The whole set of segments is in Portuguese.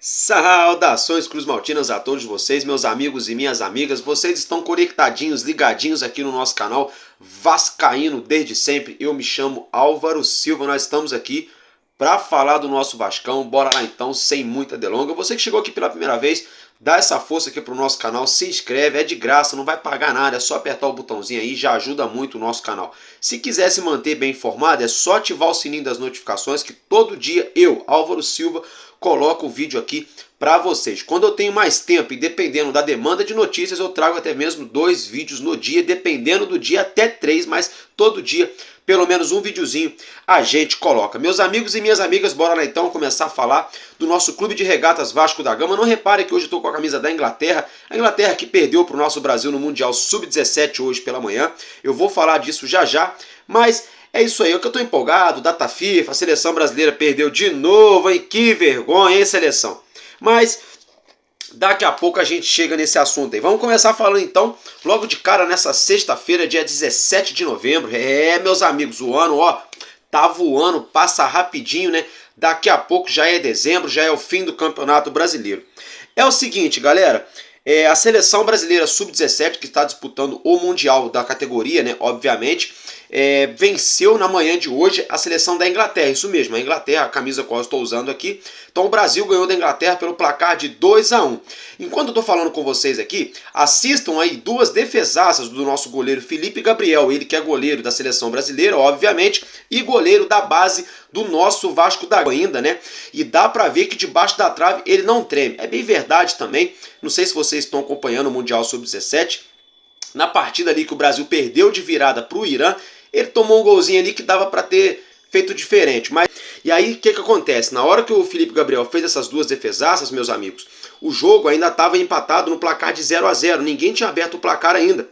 Saudações cruzmaltinas a todos vocês, meus amigos e minhas amigas. Vocês estão conectadinhos, ligadinhos aqui no nosso canal Vascaíno desde sempre. Eu me chamo Álvaro Silva, nós estamos aqui para falar do nosso Vascão. Bora lá então, sem muita delonga. Você que chegou aqui pela primeira vez, dá essa força aqui pro nosso canal, se inscreve, é de graça, não vai pagar nada, é só apertar o botãozinho aí, já ajuda muito o nosso canal. Se quiser se manter bem informado, é só ativar o sininho das notificações que todo dia eu, Álvaro Silva, coloco o vídeo aqui para vocês. Quando eu tenho mais tempo e dependendo da demanda de notícias, eu trago até mesmo 2 vídeos no dia, dependendo do dia até 3, mas todo dia pelo menos um videozinho a gente coloca. Meus amigos e minhas amigas, bora lá então começar a falar do nosso clube de regatas Vasco da Gama. Não repare que hoje eu estou com a camisa da Inglaterra, a Inglaterra que perdeu para o nosso Brasil no Mundial Sub-17 hoje pela manhã. Eu vou falar disso já já, mas é isso aí, é que eu estou empolgado, data FIFA, a seleção brasileira perdeu de novo, hein? Que vergonha, hein, seleção? Mas daqui a pouco a gente chega nesse assunto aí. Vamos começar falando então, logo de cara nessa sexta-feira, dia 17 de novembro. Meus amigos, o ano, ó, tá voando, passa rapidinho, né? Daqui a pouco já é dezembro, já é o fim do Campeonato Brasileiro. É o seguinte, galera, a seleção brasileira Sub-17, que está disputando o Mundial da categoria, né, obviamente, venceu na manhã de hoje a seleção da Inglaterra, isso mesmo, a Inglaterra, a camisa que eu estou usando aqui. Então o Brasil ganhou da Inglaterra pelo placar de 2-1. Enquanto eu estou falando com vocês aqui, assistam aí 2 defesaças do nosso goleiro Felipe Gabriel, ele que é goleiro da seleção brasileira, obviamente, e goleiro da base do nosso Vasco da Gama ainda, né? E dá pra ver que debaixo da trave ele não treme. É bem verdade também, não sei se vocês estão acompanhando o Mundial Sub-17, na partida ali que o Brasil perdeu de virada pro Irã, ele tomou um golzinho ali que dava para ter feito diferente. Mas e aí o que acontece? Na hora que o Felipe Gabriel fez essas 2 defesaças, meus amigos, o jogo ainda estava empatado no placar de 0-0. Ninguém tinha aberto o placar ainda.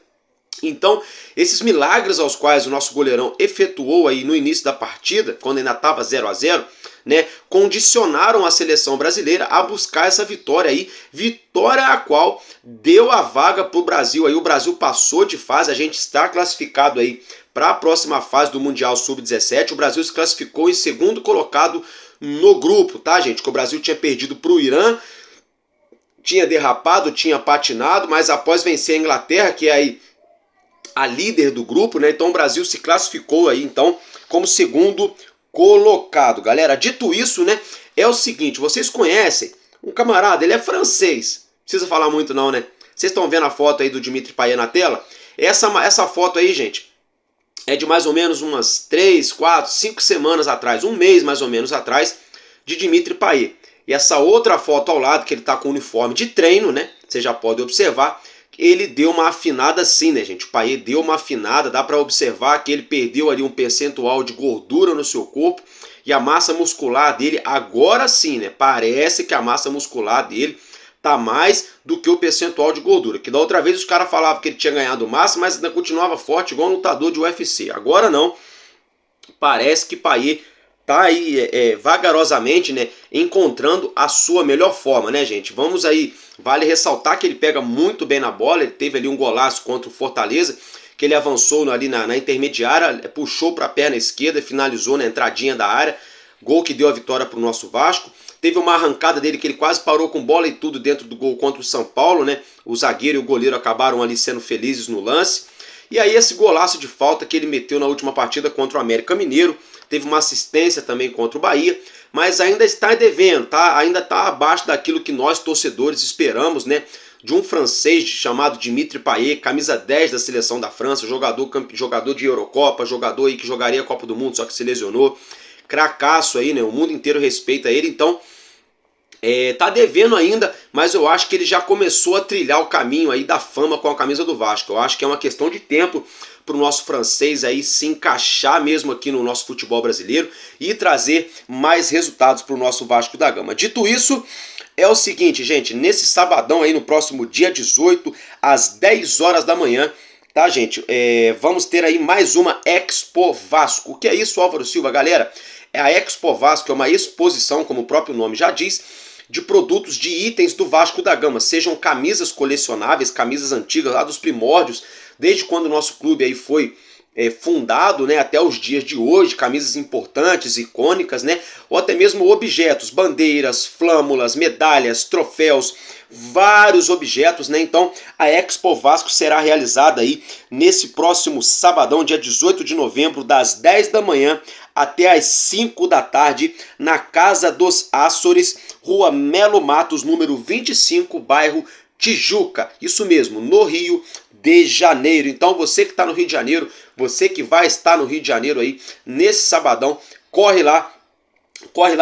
Então, esses milagres aos quais o nosso goleirão efetuou aí no início da partida, quando ainda estava 0-0, né, condicionaram a seleção brasileira a buscar essa vitória aí, vitória a qual deu a vaga para o Brasil. Aí o Brasil passou de fase, a gente está classificado aí para a próxima fase do Mundial Sub-17. O Brasil se classificou em segundo colocado no grupo, tá, gente? Que o Brasil tinha perdido para o Irã, tinha derrapado, tinha patinado, mas após vencer a Inglaterra, que é aí a líder do grupo, né? Então o Brasil se classificou aí então como segundo colocado. Galera, dito isso, né? É o seguinte, vocês conhecem um camarada, ele é francês. Não precisa falar muito não, né? Vocês estão vendo a foto aí do Dimitri Payet na tela? Essa foto aí, gente, é de mais ou menos umas 3, 4, 5 semanas atrás, um mês mais ou menos atrás, de Dimitri Payet. E essa outra foto ao lado, que ele tá com o uniforme de treino, né? Você já pode observar. Ele deu uma afinada sim, né, gente? O Payet deu uma afinada, dá para observar que ele perdeu ali um percentual de gordura no seu corpo e a massa muscular dele, agora sim, né? Parece que a massa muscular dele tá mais do que o percentual de gordura. Que da outra vez os caras falavam que ele tinha ganhado massa, mas ainda continuava forte igual um lutador de UFC. Agora não, parece que Payet tá aí vagarosamente, né, encontrando a sua melhor forma, né, gente? Vamos aí, vale ressaltar que ele pega muito bem na bola, ele teve ali um golaço contra o Fortaleza, que ele avançou ali na intermediária, puxou para a perna esquerda, finalizou na entradinha da área, gol que deu a vitória para o nosso Vasco. Teve uma arrancada dele que ele quase parou com bola e tudo dentro do gol contra o São Paulo, né? O zagueiro e o goleiro acabaram ali sendo felizes no lance. E aí esse golaço de falta que ele meteu na última partida contra o América Mineiro, teve uma assistência também contra o Bahia, mas ainda está devendo, tá? Ainda está abaixo daquilo que nós torcedores esperamos, né? De um francês chamado Dimitri Payet, camisa 10 da seleção da França, jogador de Eurocopa, jogador aí que jogaria a Copa do Mundo, só que se lesionou, cracaço aí, né? O mundo inteiro respeita ele, então tá devendo ainda, mas eu acho que ele já começou a trilhar o caminho aí da fama com a camisa do Vasco. Eu acho que é uma questão de tempo para o nosso francês aí se encaixar mesmo aqui no nosso futebol brasileiro e trazer mais resultados para o nosso Vasco da Gama. Dito isso, é o seguinte, gente, nesse sabadão aí no próximo dia 18, às 10 horas da manhã, tá, gente? Vamos ter aí mais uma Expo Vasco. O que é isso, Álvaro Silva, galera? A Expo Vasco é uma exposição, como o próprio nome já diz, de produtos, de itens do Vasco da Gama, sejam camisas colecionáveis, camisas antigas lá dos primórdios, desde quando o nosso clube aí foi fundado, né, até os dias de hoje, camisas importantes, icônicas, né, ou até mesmo objetos, bandeiras, flâmulas, medalhas, troféus, vários objetos, né? Então a Expo Vasco será realizada aí nesse próximo sabadão, dia 18 de novembro, das 10 da manhã até às 5 da tarde, na Casa dos Açores, Rua Melo Matos, número 25, bairro Tijuca. Isso mesmo, no Rio de Janeiro. Então você que está no Rio de Janeiro, você que vai estar no Rio de Janeiro aí nesse sabadão, corre lá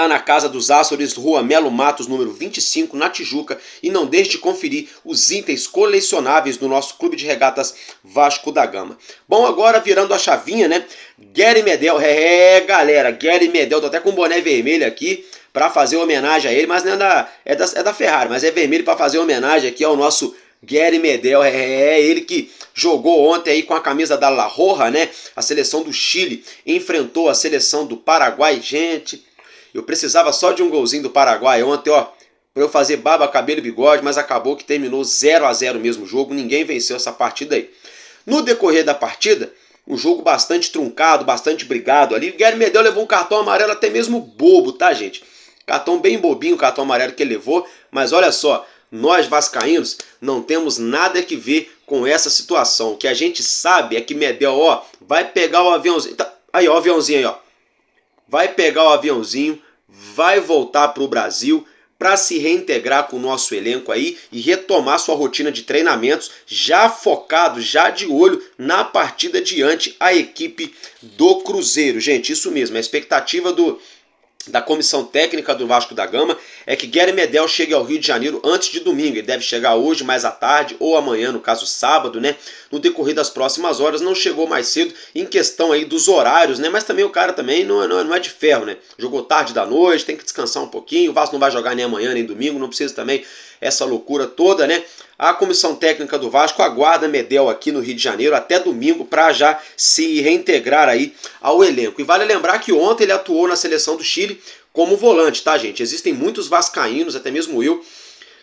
na Casa dos Açores, Rua Melo Matos, número 25, na Tijuca, e não deixe de conferir os itens colecionáveis do nosso Clube de Regatas Vasco da Gama. Bom, agora virando a chavinha, né? Gary Medel, galera, Gary Medel, tô até com um boné vermelho aqui para fazer homenagem a ele, mas não é da Ferrari, mas é vermelho para fazer homenagem aqui ao nosso Gary Medel, ele que jogou ontem aí com a camisa da La Roja, né? A seleção do Chile enfrentou a seleção do Paraguai, gente. Eu precisava só de um golzinho do Paraguai ontem, ó, para eu fazer barba, cabelo e bigode, mas acabou que terminou 0-0 mesmo o jogo, ninguém venceu essa partida aí. No decorrer da partida, um jogo bastante truncado, bastante brigado ali. O Gary Medel levou um cartão amarelo até mesmo bobo, tá, gente? Cartão bem bobinho, o cartão amarelo que ele levou, mas olha só, nós vascaínos não temos nada que ver com essa situação. O que a gente sabe é que Medel, ó, vai pegar o aviãozinho, tá, aí ó, o aviãozinho aí, ó. Vai pegar o aviãozinho, vai voltar para o Brasil para se reintegrar com o nosso elenco aí e retomar sua rotina de treinamentos, já focado, já de olho na partida diante a equipe do Cruzeiro. Gente, isso mesmo, a expectativa da comissão técnica do Vasco da Gama é que Gary Medel chegue ao Rio de Janeiro antes de domingo. Ele deve chegar hoje, mais à tarde, ou amanhã, no caso sábado, né? No decorrer das próximas horas. Não chegou mais cedo em questão aí dos horários, né? Mas também o cara também não é de ferro, né? Jogou tarde da noite, tem que descansar um pouquinho. O Vasco não vai jogar nem amanhã nem domingo, não precisa também essa loucura toda, né? A comissão técnica do Vasco aguarda Medel aqui no Rio de Janeiro até domingo para já se reintegrar aí ao elenco. E vale lembrar que ontem ele atuou na seleção do Chile como volante, tá, gente? Existem muitos vascaínos, até mesmo eu,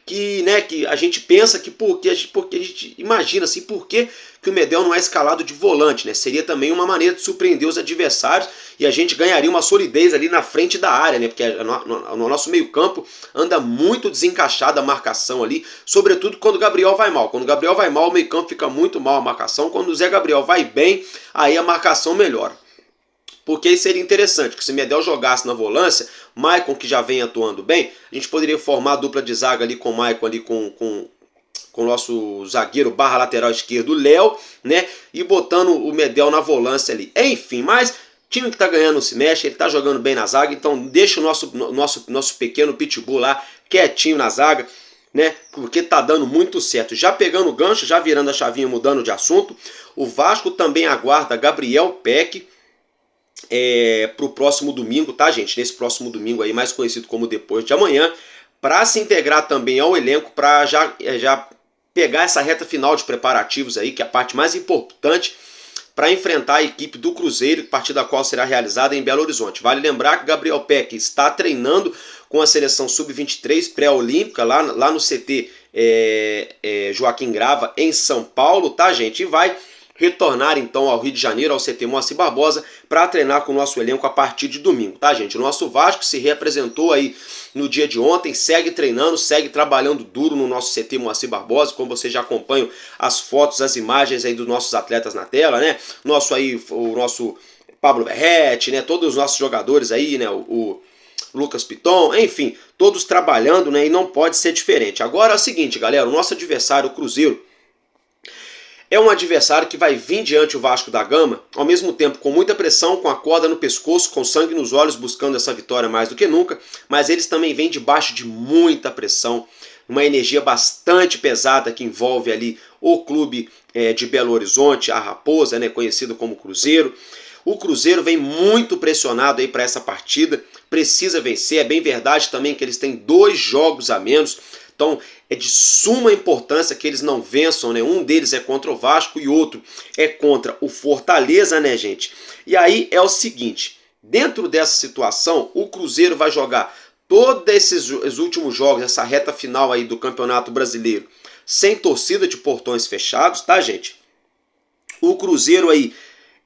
que a gente pensa que porque a gente imagina assim, por que o Medel não é escalado de volante, né? Seria também uma maneira de surpreender os adversários e a gente ganharia uma solidez ali na frente da área, né? Porque no nosso meio-campo anda muito desencaixada a marcação ali, sobretudo quando o Gabriel vai mal. Quando o Gabriel vai mal, o meio-campo fica muito mal a marcação. Quando o Zé Gabriel vai bem, aí a marcação melhora. Porque aí seria interessante que se Medel jogasse na volância, Maicon, que já vem atuando bem, a gente poderia formar a dupla de zaga ali com o Maicon, ali com o nosso zagueiro barra lateral esquerdo, Léo, né? E botando o Medel na volância ali. Enfim, mas time que tá ganhando se mexe, ele tá jogando bem na zaga, então deixa o nosso pequeno pitbull lá quietinho na zaga, né? Porque tá dando muito certo. Já pegando o gancho, já virando a chavinha, mudando de assunto, o Vasco também aguarda Gabriel Peck para o próximo domingo, tá, gente? Nesse próximo domingo aí, mais conhecido como depois de amanhã, para se integrar também ao elenco, para já pegar essa reta final de preparativos aí, que é a parte mais importante para enfrentar a equipe do Cruzeiro, partida da qual será realizada em Belo Horizonte. Vale lembrar que Gabriel Peck está treinando com a seleção sub-23 pré-olímpica lá no CT Joaquim Grava, em São Paulo, tá, gente? E vai retornar então ao Rio de Janeiro, ao CT Moacir Barbosa, para treinar com o nosso elenco a partir de domingo, tá, gente? O nosso Vasco se reapresentou aí no dia de ontem, segue treinando, segue trabalhando duro no nosso CT Moacir Barbosa, como vocês já acompanham as fotos, as imagens aí dos nossos atletas na tela, né? O nosso Pablo Berretti, né? Todos os nossos jogadores aí, né? O Lucas Piton, enfim, todos trabalhando, né? E não pode ser diferente. Agora é o seguinte, galera, o nosso adversário, o Cruzeiro, é um adversário que vai vir diante o Vasco da Gama, ao mesmo tempo com muita pressão, com a corda no pescoço, com sangue nos olhos, buscando essa vitória mais do que nunca, mas eles também vêm debaixo de muita pressão, uma energia bastante pesada que envolve ali o clube de Belo Horizonte, a Raposa, né, conhecido como Cruzeiro. O Cruzeiro vem muito pressionado aí para essa partida, precisa vencer, é bem verdade também que eles têm 2 jogos a menos, então é de suma importância que eles não vençam, né? Um deles é contra o Vasco e outro é contra o Fortaleza, né, gente? E aí é o seguinte, dentro dessa situação, o Cruzeiro vai jogar todos esses últimos jogos, essa reta final aí do Campeonato Brasileiro, sem torcida de portões fechados, tá, gente? O Cruzeiro aí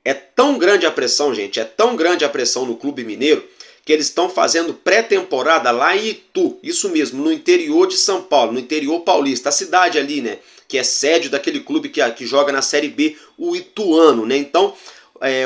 É tão grande a pressão, gente, é tão grande a pressão no Clube Mineiro, que eles estão fazendo pré-temporada lá em Itu, isso mesmo, no interior de São Paulo, no interior paulista, a cidade ali, né, que é sede daquele clube que joga na Série B, o Ituano, né, então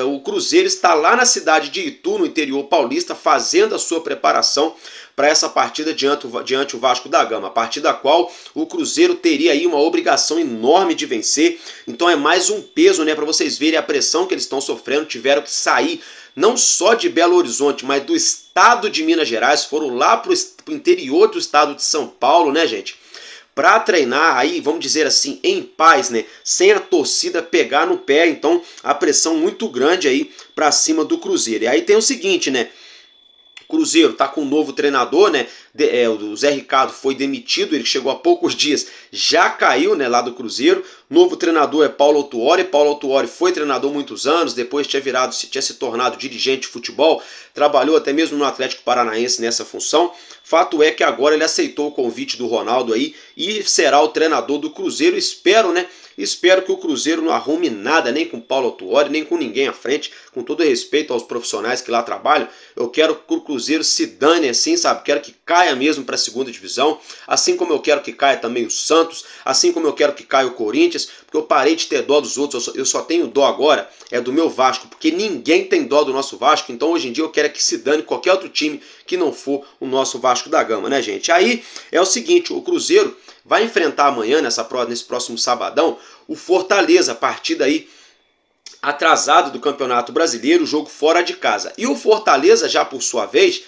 o Cruzeiro está lá na cidade de Itu, no interior paulista, fazendo a sua preparação para essa partida diante o Vasco da Gama, a partir da qual o Cruzeiro teria aí uma obrigação enorme de vencer, então é mais um peso, né, para vocês verem a pressão que eles estão sofrendo, tiveram que sair não só de Belo Horizonte, mas do estado de Minas Gerais, foram lá para o interior do estado de São Paulo, né, gente? Para treinar aí, vamos dizer assim, em paz, né? Sem a torcida pegar no pé, então a pressão muito grande aí para cima do Cruzeiro. E aí tem o seguinte, né? Cruzeiro tá com um novo treinador, né? O Zé Ricardo foi demitido, ele chegou há poucos dias, já caiu, né, lá do Cruzeiro. Novo treinador é Paulo Autuori. Paulo Autuori foi treinador há muitos anos, depois tinha se tornado dirigente de futebol, trabalhou até mesmo no Atlético Paranaense nessa função. Fato é que agora ele aceitou o convite do Ronaldo aí e será o treinador do Cruzeiro. Espero que o Cruzeiro não arrume nada, nem com Paulo Autuori, nem com ninguém à frente, com todo respeito aos profissionais que lá trabalham. Eu quero que o Cruzeiro se dane assim, sabe? Quero que caia mesmo para a segunda divisão, assim como eu quero que caia também o Santos, assim como eu quero que caia o Corinthians, porque eu parei de ter dó dos outros, eu só tenho dó agora do meu Vasco, porque ninguém tem dó do nosso Vasco, então hoje em dia eu quero que se dane qualquer outro time que não for o nosso Vasco da Gama, né, gente? Aí é o seguinte, o Cruzeiro vai enfrentar amanhã, nesse próximo sabadão, o Fortaleza, partida aí atrasado do Campeonato Brasileiro, jogo fora de casa. E o Fortaleza, já por sua vez,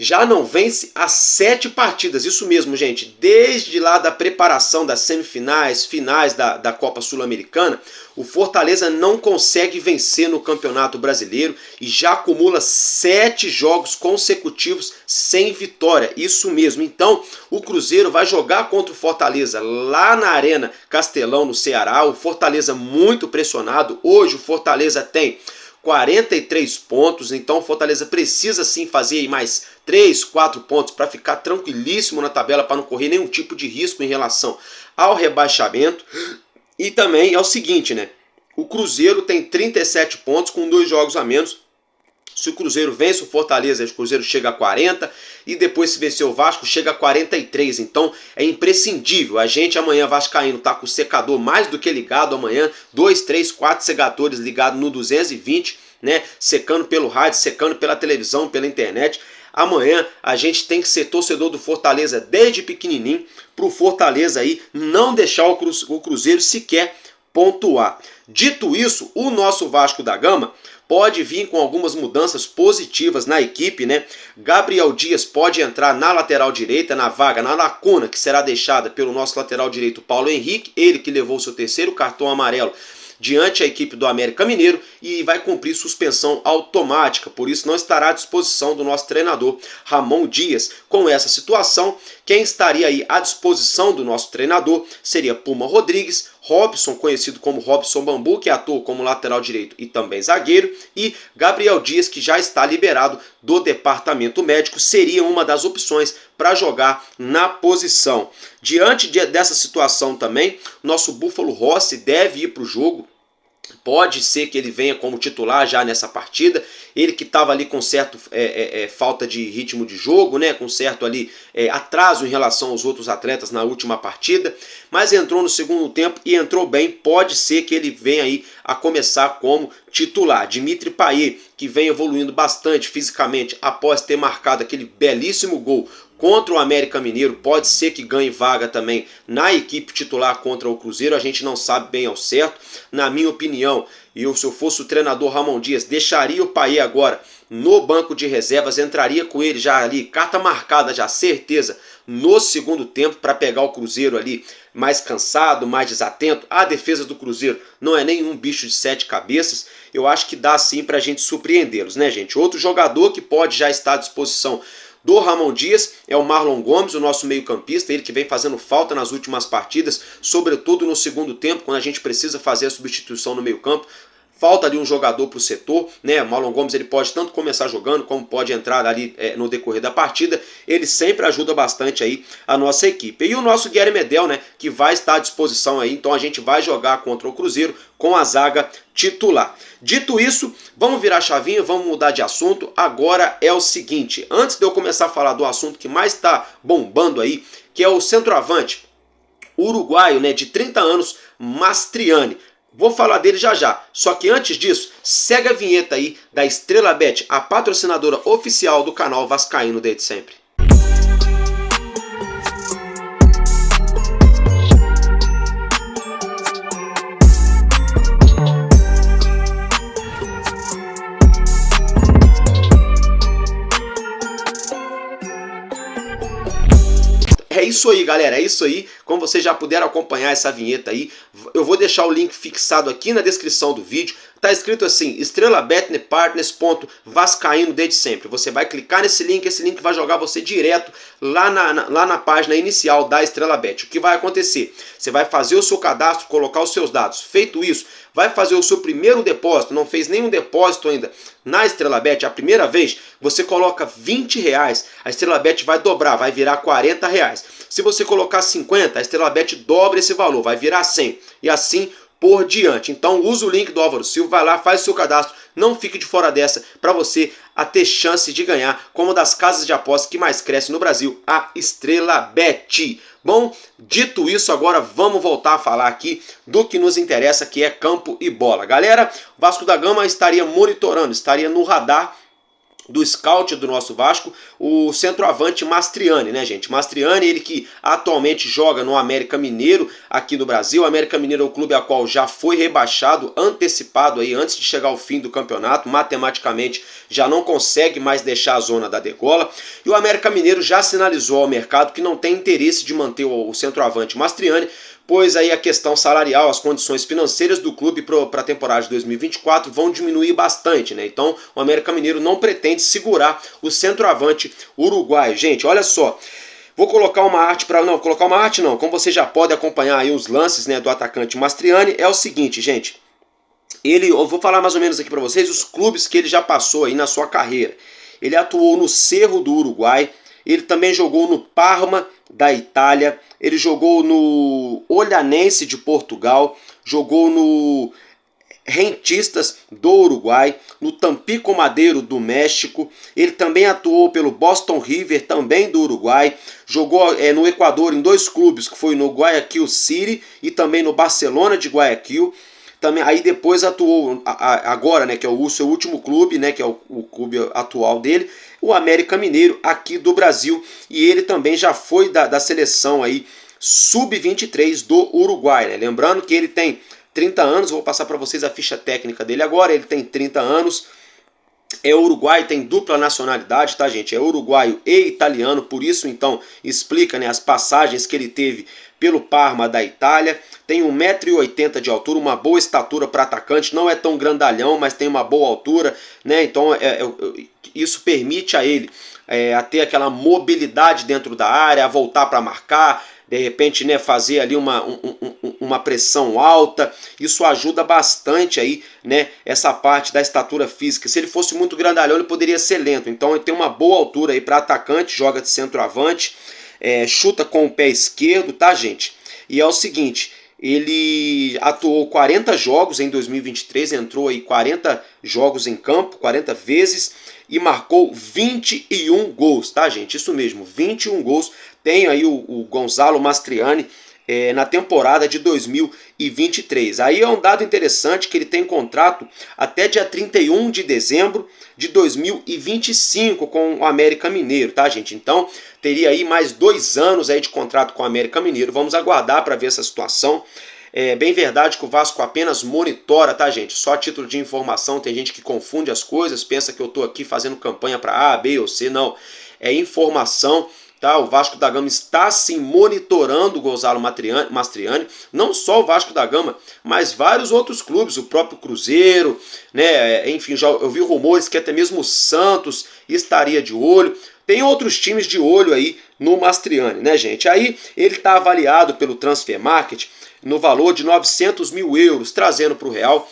já não vence há 7 partidas, isso mesmo, gente, desde lá da preparação das semifinais, finais da Copa Sul-Americana, o Fortaleza não consegue vencer no Campeonato Brasileiro e já acumula 7 jogos consecutivos sem vitória, isso mesmo. Então, o Cruzeiro vai jogar contra o Fortaleza lá na Arena Castelão, no Ceará, o Fortaleza muito pressionado. Hoje o Fortaleza tem 43 pontos, então o Fortaleza precisa sim fazer mais 3, 4 pontos para ficar tranquilíssimo na tabela, para não correr nenhum tipo de risco em relação ao rebaixamento. E também é o seguinte, né? O Cruzeiro tem 37 pontos com 2 jogos a menos. Se o Cruzeiro vence o Fortaleza, o Cruzeiro chega a 40 e depois se vencer o Vasco chega a 43. Então é imprescindível. A gente amanhã vascaíno tá com o secador mais do que ligado amanhã, 2, 3, 4 secadores ligados no 220, né? Secando pelo rádio, secando pela televisão, pela internet. Amanhã a gente tem que ser torcedor do Fortaleza desde pequenininho, para o Fortaleza aí não deixar o Cruzeiro sequer pontuar. Dito isso, o nosso Vasco da Gama pode vir com algumas mudanças positivas na equipe, né? Gabriel Dias pode entrar na lateral direita, na vaga, na lacuna que será deixada pelo nosso lateral direito Paulo Henrique, ele que levou seu 3º cartão amarelo diante a equipe do América Mineiro e vai cumprir suspensão automática, por isso não estará à disposição do nosso treinador Ramon Dias. Com essa situação, quem estaria aí à disposição do nosso treinador seria Puma Rodrigues, Robson, conhecido como Robson Bambu, que atua como lateral direito e também zagueiro, e Gabriel Dias, que já está liberado do departamento médico, seria uma das opções para jogar na posição. Diante dessa situação também, nosso Búfalo Rossi deve ir para o jogo. Pode ser que ele venha como titular já nessa partida. Ele que estava ali com certo falta de ritmo de jogo, né? Com certo ali atraso em relação aos outros atletas na última partida. Mas entrou no segundo tempo e entrou bem. Pode ser que ele venha aí a começar como titular. Dimitri Payet, que vem evoluindo bastante fisicamente após ter marcado aquele belíssimo gol contra o América Mineiro, pode ser que ganhe vaga também na equipe titular contra o Cruzeiro, a gente não sabe bem ao certo. Na minha opinião, se eu fosse o treinador Ramon Dias, deixaria o Payet agora no banco de reservas, entraria com ele já ali, carta marcada já, certeza, no segundo tempo, para pegar o Cruzeiro ali mais cansado, mais desatento. A defesa do Cruzeiro não é nenhum bicho de 7 cabeças, eu acho que dá sim para a gente surpreendê-los, né, gente? Outro jogador que pode já estar à disposição do Ramon Dias é o Marlon Gomes, o nosso meio-campista, ele que vem fazendo falta nas últimas partidas, sobretudo no segundo tempo, quando a gente precisa fazer a substituição no meio-campo. falta ali um jogador para o setor, né? O Marlon Gomes ele pode tanto começar jogando como pode entrar ali no decorrer da partida. Ele sempre ajuda bastante aí a nossa equipe. E o nosso Guilherme Medel, né? Que vai estar à disposição aí, então a gente vai jogar contra o Cruzeiro com a zaga titular. Dito isso, vamos virar a chavinha, vamos mudar de assunto. Agora é o seguinte, antes de eu começar a falar do assunto que mais está bombando aí, que é o centroavante uruguaio, né, de 30 anos, Mastriani. Vou falar dele já já. Só que antes disso, segue a vinheta aí da Estrela Bet, a patrocinadora oficial do canal Vascaíno desde sempre. É isso aí, galera, é isso aí. Como vocês já puderam acompanhar essa vinheta aí, eu vou deixar o link fixado aqui na descrição do vídeo. Tá escrito assim, estrelabetnepartners.vascaíno desde sempre. Você vai clicar nesse link vai jogar você direto lá na página inicial da Estrela Bet. O que vai acontecer? Você vai fazer o seu cadastro, colocar os seus dados. Feito isso, vai fazer o seu primeiro depósito, não fez nenhum depósito ainda na Estrela Bet, a primeira vez, você coloca R$20, a Estrela Bet vai dobrar, vai virar R$40. Se você colocar 50, a Estrela Bet dobra esse valor, vai virar 100. E assim por diante. Então usa o link do Álvaro Silva, vai lá, faz o seu cadastro, não fique de fora dessa para você a ter chance de ganhar como uma das casas de apostas que mais cresce no Brasil, a Estrela Bet. Bom, dito isso, agora vamos voltar a falar aqui do que nos interessa, que é campo e bola. Galera, o Vasco da Gama estaria monitorando, estaria no radar do scout do nosso Vasco, o centroavante Mastriani, né, gente? Mastriani, ele que atualmente joga no América Mineiro aqui no Brasil. O América Mineiro é o clube a qual já foi rebaixado, antecipado aí, antes de chegar ao fim do campeonato. Matematicamente já não consegue mais deixar a zona da degola. E o América Mineiro já sinalizou ao mercado que não tem interesse de manter o centroavante Mastriani, pois aí a questão salarial, as condições financeiras do clube para a temporada de 2024 vão diminuir bastante, né? Então o América Mineiro não pretende segurar o centroavante uruguaio. Gente, olha só, vou colocar uma arte para... Não, colocar uma arte não, como você já pode acompanhar aí os lances, né, do atacante Mastriani, é o seguinte, gente. Eu vou falar mais ou menos aqui para vocês os clubes que ele já passou aí na sua carreira. Ele atuou no Cerro do Uruguai, ele também jogou no Parma da Itália, ele jogou no Olhanense de Portugal, jogou no Rentistas do Uruguai, no Tampico Madeiro do México, ele também atuou pelo Boston River, também do Uruguai, jogou no Equador em dois clubes, que foi no Guayaquil City e também no Barcelona de Guayaquil. Também, aí depois atuou agora, né, que é o seu último clube, né, que é o clube atual dele, o América Mineiro aqui do Brasil, e ele também já foi da seleção aí sub-23 do Uruguai, né? Lembrando que ele tem 30 anos, vou passar para vocês a ficha técnica dele agora. Ele tem 30 anos, é uruguaio, tem dupla nacionalidade, tá, gente? É uruguaio e italiano, por isso então explica, né, as passagens que ele teve pelo Parma da Itália. Tem 1,80 m de altura, uma boa estatura para atacante, não é tão grandalhão, mas tem uma boa altura, né? Então isso permite a ele a ter aquela mobilidade dentro da área, a voltar para marcar, de repente, né, fazer ali uma pressão alta. Isso ajuda bastante aí, né, essa parte da estatura física. Se ele fosse muito grandalhão, ele poderia ser lento. Então ele tem uma boa altura aí para atacante, joga de centroavante, chuta com o pé esquerdo, tá, gente? E é o seguinte, ele atuou 40 jogos em 2023, entrou aí 40 jogos em campo, 40 vezes, e marcou 21 gols, tá, gente? Isso mesmo, 21 gols. Tem aí o Gonzalo Mastriani na temporada de 2023. Aí é um dado interessante que ele tem contrato até dia 31 de dezembro de 2025 com o América Mineiro, tá, gente? Então teria aí mais 2 anos aí de contrato com o América Mineiro. Vamos aguardar para ver essa situação. É bem verdade que o Vasco apenas monitora, tá, gente? Só a título de informação, tem gente que confunde as coisas, pensa que eu tô aqui fazendo campanha para A, B ou C, não. É informação, tá? O Vasco da Gama está sim monitorando o Gonzalo Mastriani, não só o Vasco da Gama, mas vários outros clubes, o próprio Cruzeiro, né? Enfim, já eu vi rumores que até mesmo o Santos estaria de olho. Tem outros times de olho aí no Mastriani, né, gente? Aí ele está avaliado pelo Transfer Market no valor de 900 mil euros, trazendo para o real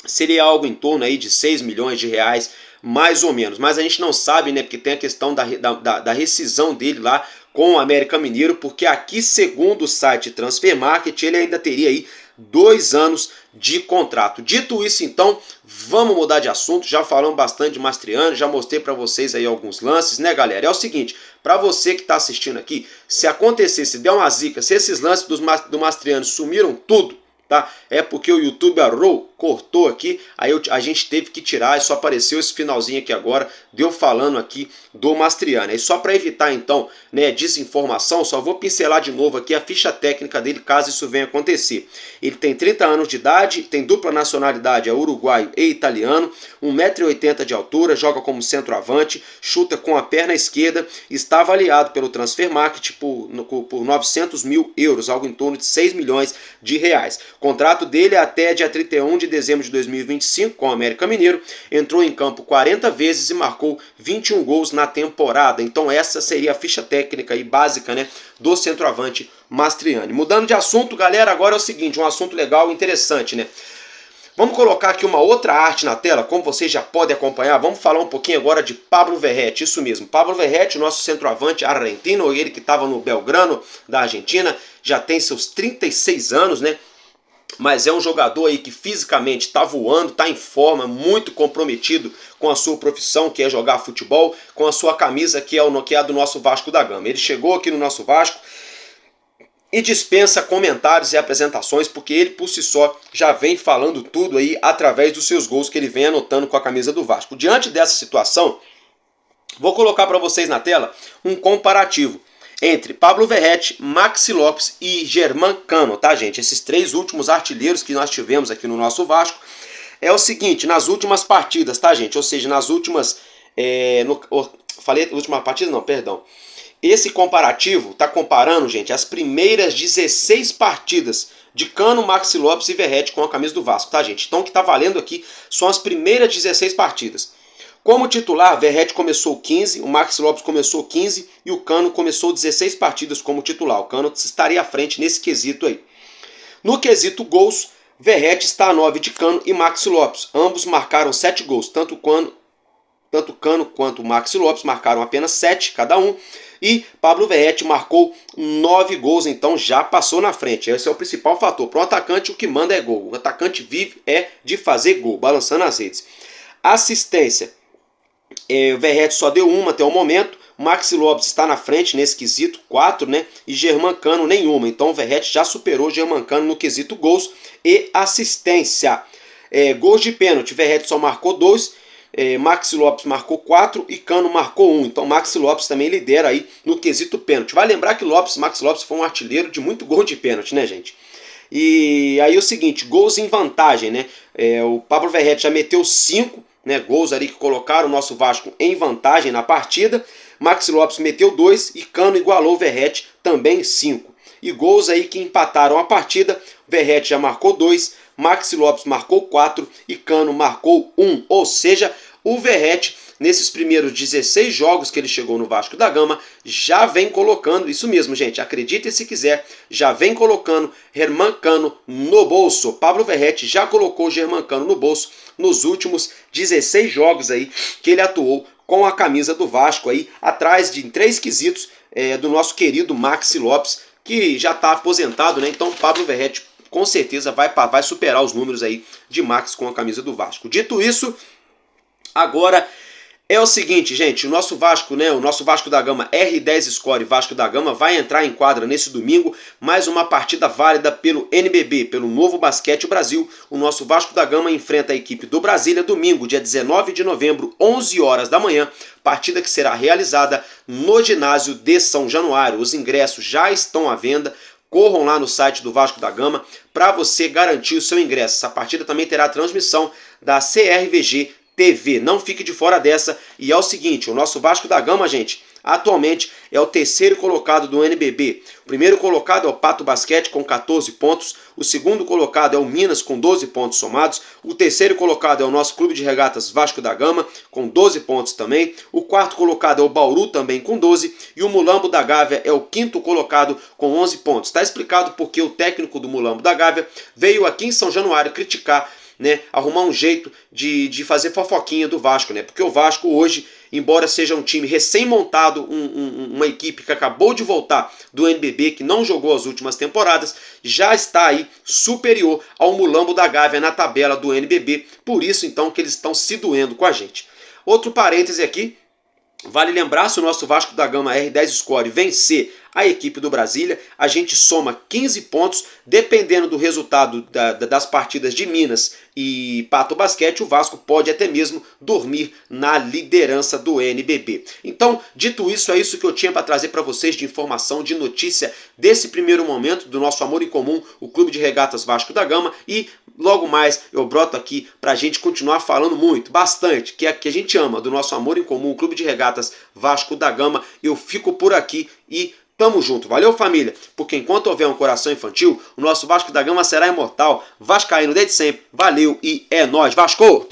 seria algo em torno aí de 6 milhões de reais, mais ou menos. Mas a gente não sabe, né, porque tem a questão da rescisão dele lá com o América Mineiro, porque aqui, segundo o site Transfer Market, ele ainda teria aí 2 anos de contrato. Dito isso, então, vamos mudar de assunto. Já falamos bastante de Mastriani, já mostrei para vocês aí alguns lances, né, galera? É o seguinte, para você que está assistindo aqui, se acontecer, se der uma zica, se esses lances do Mastriani sumiram tudo, tá? É porque o YouTube cortou aqui, aí a gente teve que tirar e só apareceu esse finalzinho aqui agora, deu falando aqui do Mastriani. E só para evitar então, né, desinformação, só vou pincelar de novo aqui a ficha técnica dele caso isso venha acontecer. Ele tem 30 anos de idade, tem dupla nacionalidade, é uruguaio e italiano, 1,80 m de altura, joga como centroavante, chuta com a perna esquerda, está avaliado pelo Transfer Market por 900 mil euros, algo em torno de 6 milhões de reais. O contrato dele é até dia 31 de dezembro de 2025 com o América Mineiro, entrou em campo 40 vezes e marcou 21 gols na temporada. Então essa seria a ficha técnica e básica, né, do centroavante Mastriani. Mudando de assunto, galera, agora é o seguinte, um assunto legal e interessante, né? Vamos colocar aqui uma outra arte na tela, como vocês já podem acompanhar. Vamos falar um pouquinho agora de Pablo Verratti, isso mesmo. Pablo Verratti, nosso centroavante argentino, ele que estava no Belgrano da Argentina, já tem seus 36 anos, né? Mas é um jogador aí que fisicamente está voando, está em forma, muito comprometido com a sua profissão, que é jogar futebol, com a sua camisa, que é a do nosso Vasco da Gama. Ele chegou aqui no nosso Vasco e dispensa comentários e apresentações, porque ele por si só já vem falando tudo aí através dos seus gols que ele vem anotando com a camisa do Vasco. Diante dessa situação, vou colocar para vocês na tela um comparativo entre Pablo Verratti, Maxi Lopes e Germán Cano, tá, gente? Esses 3 últimos artilheiros que nós tivemos aqui no nosso Vasco. É o seguinte, nas últimas partidas, tá, gente? Ou seja, nas últimas... falei última partida? Não, perdão. Esse comparativo tá comparando, gente, as primeiras 16 partidas de Cano, Maxi Lopes e Verratti com a camisa do Vasco, tá, gente? Então o que tá valendo aqui são as primeiras 16 partidas. Como titular, Verratti começou 15, o Maxi Lopes começou 15 e o Cano começou 16 partidas como titular. O Cano estaria à frente nesse quesito aí. No quesito gols, Verratti está a 9 de Cano e Maxi Lopes. Ambos marcaram 7 gols, tanto Cano quanto o Maxi Lopes marcaram apenas 7 cada um. E Pablo Verratti marcou 9 gols, então já passou na frente. Esse é o principal fator. Para o atacante, o que manda é gol. O atacante vive de fazer gol, balançando as redes. Assistência. O Verratti só deu uma até o momento. Maxi Lopes está na frente nesse quesito, 4, né? E Germán Cano nenhuma. Então o Verratti já superou o Germán Cano no quesito gols e assistência. Gols de pênalti, Verratti só marcou 2. Maxi Lopes marcou 4 e Cano marcou 1. Então Maxi Lopes também lidera aí no quesito pênalti. Vai lembrar que Maxi Lopes foi um artilheiro de muito gol de pênalti, né, gente? E aí o seguinte, gols em vantagem, né? O Pablo Verratti já meteu 5, né, gols ali que colocaram o nosso Vasco em vantagem na partida. Maxi Lopes meteu 2 e Cano igualou o Verratti também 5. E gols aí que empataram a partida, Verratti já marcou 2, Maxi Lopes marcou 4 e Cano marcou 1. Ou seja, o Verratti, nesses primeiros 16 jogos que ele chegou no Vasco da Gama, já vem colocando, isso mesmo, gente, acreditem se quiser, já vem colocando Germán Cano no bolso. Pablo Verratti já colocou Germán Cano no bolso nos últimos 16 jogos aí que ele atuou com a camisa do Vasco aí, atrás de 3 quesitos do nosso querido Maxi Lopes, que já está aposentado, né? Então Pablo Verratti com certeza vai superar os números aí de Max com a camisa do Vasco. Dito isso, agora é o seguinte, gente, o nosso Vasco, né, o nosso Vasco da Gama R10 Score Vasco da Gama vai entrar em quadra nesse domingo, mais uma partida válida pelo NBB, pelo Novo Basquete Brasil. O nosso Vasco da Gama enfrenta a equipe do Brasília domingo, dia 19 de novembro, 11 horas da manhã, partida que será realizada no ginásio de São Januário. Os ingressos já estão à venda. Corram lá no site do Vasco da Gama para você garantir o seu ingresso. Essa partida também terá transmissão da CRVG TV. Não fique de fora dessa. E é o seguinte, o nosso Vasco da Gama, gente, atualmente é o 3º colocado do NBB. O primeiro colocado é o Pato Basquete com 14 pontos. O segundo colocado é o Minas com 12 pontos somados. O 3º colocado é o nosso Clube de Regatas Vasco da Gama com 12 pontos também. O 4º colocado é o Bauru também com 12. E o Mulambo da Gávea é o 5º colocado com 11 pontos. Está explicado porque o técnico do Mulambo da Gávea veio aqui em São Januário criticar, né, arrumar um jeito de fazer fofoquinha do Vasco, né? Porque o Vasco hoje, embora seja um time recém-montado, uma equipe que acabou de voltar do NBB, que não jogou as últimas temporadas, já está aí superior ao Mulambo da Gávea na tabela do NBB. Por isso, então, que eles estão se doendo com a gente. Outro parêntese aqui, vale lembrar, se o nosso Vasco da Gama R10 Score vencer a equipe do Brasília, a gente soma 15 pontos, dependendo do resultado das partidas de Minas e Pato Basquete, o Vasco pode até mesmo dormir na liderança do NBB. Então, dito isso, é isso que eu tinha para trazer para vocês de informação, de notícia desse primeiro momento do nosso amor em comum, o Clube de Regatas Vasco da Gama, e logo mais eu broto aqui para a gente continuar falando muito, bastante, que é que a gente ama, do nosso amor em comum, o Clube de Regatas Vasco da Gama. Eu fico por aqui e tamo junto. Valeu, família? Porque enquanto houver um coração infantil, o nosso Vasco da Gama será imortal. Vascaíno desde sempre. Valeu e é nóis. Vasco!